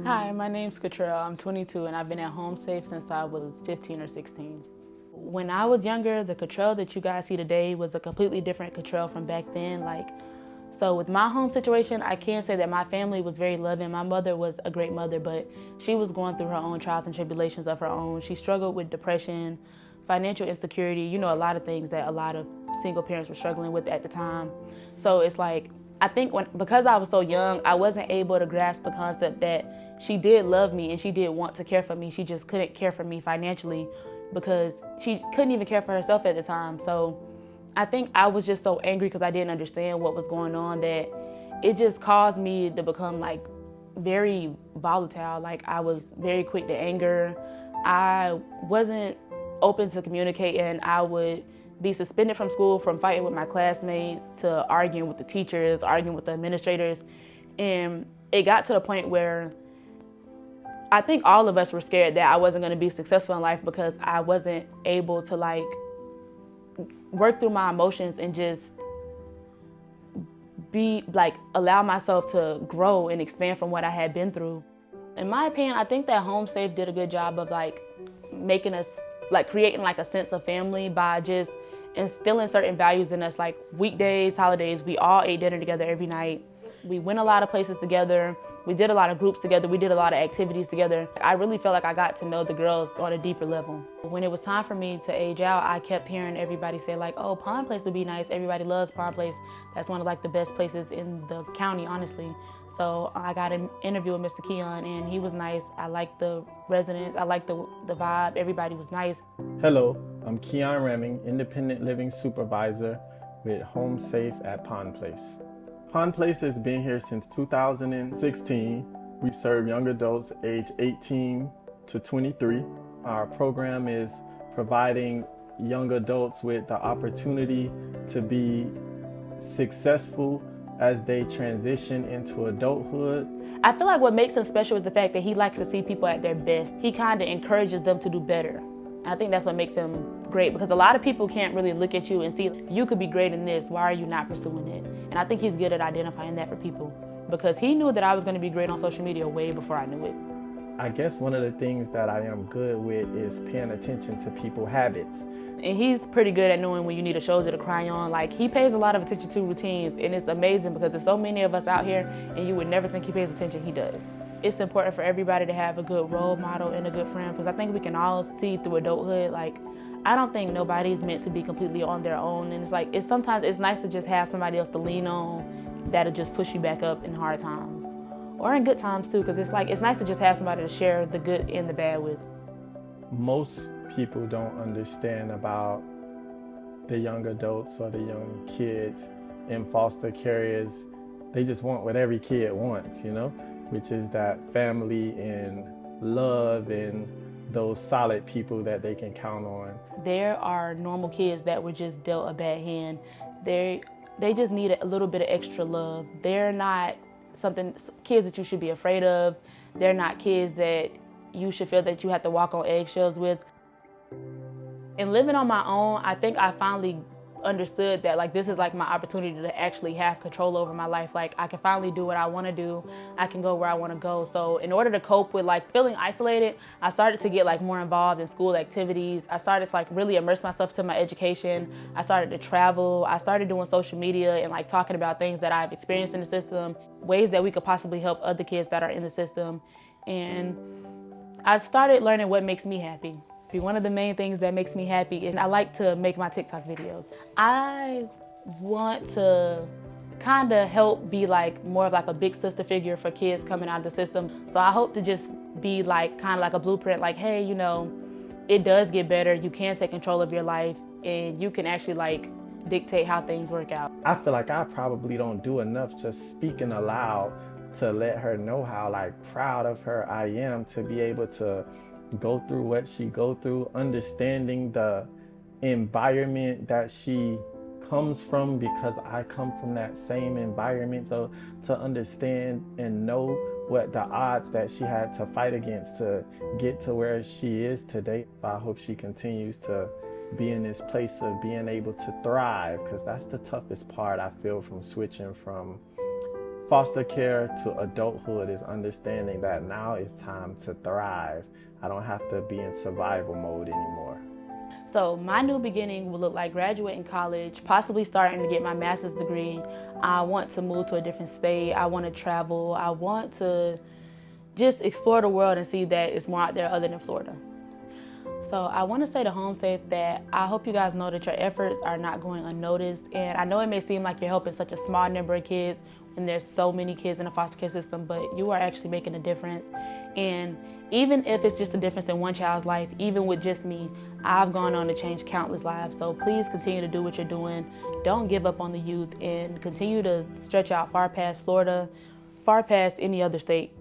Hi, my name's Kathrell. I'm 22 and I've been at HomeSafe since I was 15 or 16. When I was younger, the Kathrell that you guys see today was a completely different Kathrell from back then. So with my home situation, I can say that my family was very loving. My mother was a great mother, but she was going through her own trials and tribulations of her own. She struggled with depression, financial insecurity, a lot of things that a lot of single parents were struggling with at the time. So it's like, I think because I was so young, I wasn't able to grasp the concept that she did love me and she did want to care for me. She just couldn't care for me financially because she couldn't even care for herself at the time. So I think I was just so angry because I didn't understand what was going on that it just caused me to become very volatile. I was very quick to anger. I wasn't open to communicating. I would be suspended from school from fighting with my classmates to arguing with the teachers, arguing with the administrators. And it got to the point where I think all of us were scared that I wasn't going to be successful in life because I wasn't able to work through my emotions and just allow myself to grow and expand from what I had been through. In my opinion, I think that HomeSafe did a good job of making us creating a sense of family by just instilling certain values in us, like weekdays, holidays. We all ate dinner together every night. We went a lot of places together. We did a lot of groups together. We did a lot of activities together. I really felt like I got to know the girls on a deeper level. When it was time for me to age out, I kept hearing everybody say oh, Pond Place would be nice. Everybody loves Pond Place. That's one of the best places in the county, honestly. So I got an interview with Mr. Keon and he was nice. I liked the residents. I liked the vibe. Everybody was nice. Hello, I'm Keon Reming, Independent Living Supervisor with HomeSafe at Pond Place. Pond Place has been here since 2016. We serve young adults aged 18 to 23. Our program is providing young adults with the opportunity to be successful as they transition into adulthood. I feel like what makes him special is the fact that he likes to see people at their best. He kind of encourages them to do better. And I think that's what makes him great, because a lot of people can't really look at you and see you could be great in this. Why are you not pursuing it? And I think he's good at identifying that for people, because he knew that I was going to be great on social media way before I knew it. I guess one of the things that I am good with is paying attention to people's habits. And he's pretty good at knowing when you need a shoulder to cry on. He pays a lot of attention to routines, and it's amazing because there's so many of us out here and you would never think he pays attention. He does. It's important for everybody to have a good role model and a good friend, because I think we can all see through adulthood. I don't think nobody's meant to be completely on their own, and sometimes it's nice to just have somebody else to lean on that'll just push you back up in hard times or in good times too, because it's nice to just have somebody to share the good and the bad with. Most people don't understand about the young adults or the young kids in foster care. They just want what every kid wants, which is that family and love and those solid people that they can count on. There are normal kids that were just dealt a bad hand. They just need a little bit of extra love. They're not kids that you should be afraid of. They're not kids that you should feel that you have to walk on eggshells with. And living on my own, I think I finally understood that this is my opportunity to actually have control over my life. I can finally do what I want to do. I can go where I want to go. So in order to cope with feeling isolated, I started to get more involved in school activities. I started to really immerse myself to my education. I started to travel. I started doing social media and talking about things that I've experienced in the system, ways that we could possibly help other kids that are in the system. And I started learning what makes me happy. One of the main things that makes me happy is I like to make my TikTok videos. I want to kind of help be more of a big sister figure for kids coming out of the system. So I hope to just be kind of a blueprint, hey, it does get better. You can take control of your life and you can actually dictate how things work out. I feel like I probably don't do enough just speaking aloud to let her know how proud of her I am to be able to go through what she go through, understanding the environment that she comes from, because I come from that same environment. So to understand and know what the odds that she had to fight against to get to where she is today. I hope she continues to be in this place of being able to thrive, because that's the toughest part I feel from switching from foster care to adulthood is understanding that now it's time to thrive. I don't have to be in survival mode anymore. So my new beginning will look like graduating college, possibly starting to get my master's degree. I want to move to a different state. I want to travel. I want to just explore the world and see that it's more out there other than Florida. So I want to say to HomeSafe that I hope you guys know that your efforts are not going unnoticed. And I know it may seem like you're helping such a small number of kids when there's so many kids in the foster care system, but you are actually making a difference. And even if it's just a difference in one child's life, even with just me, I've gone on to change countless lives. So please continue to do what you're doing. Don't give up on the youth, and continue to stretch out far past Florida, far past any other state.